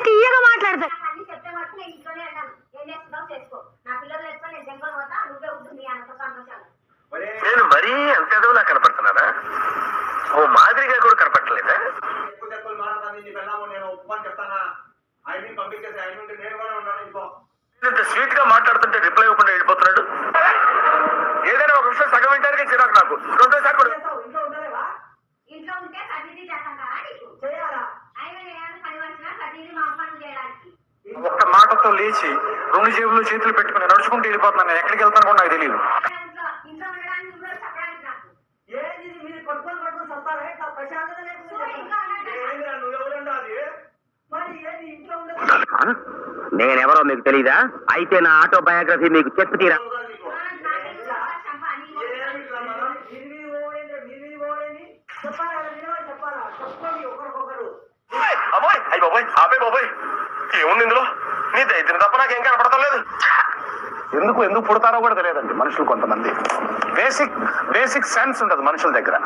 తీయగా మాట్లాడతాడు. నేను మరీ అంత ఎదవలా కనపడుతున్నానా? ఓ మాదిరిగా కూడా కనపడలేదా? ఇంత స్వీట్ గా మాట్లాడుతుంటే రిప్లై ఇవ్వకుండా వెళ్ళిపోతున్నాడు. ఏదైనా ఒక విషయం సగం వింటానికి చిరాకు నాకు. రెండోసారి కూడా ఒక్క మాటతో లేచి 2 జేబులు చేతులు పెట్టుకుని నడుచుకుంటూ వెళ్ళిపోతున్నాను. నేను ఎక్కడికి వెళ్తాను కూడా నాకు తెలియదు. నేనెవరో మీకు తెలీదా? అయితే నా ఆటోబయోగ్రఫీ మీకు చెప్పి తీరా. ఏముంది ఇందులో? నీ దైత్యం తప్ప నాకేం కనపడతాం లేదు. ఎందుకు పుడతారో కూడా తెలియదండి మనుషులు. కొంతమంది బేసిక్ సెన్స్ ఉండదు మనుషుల దగ్గర.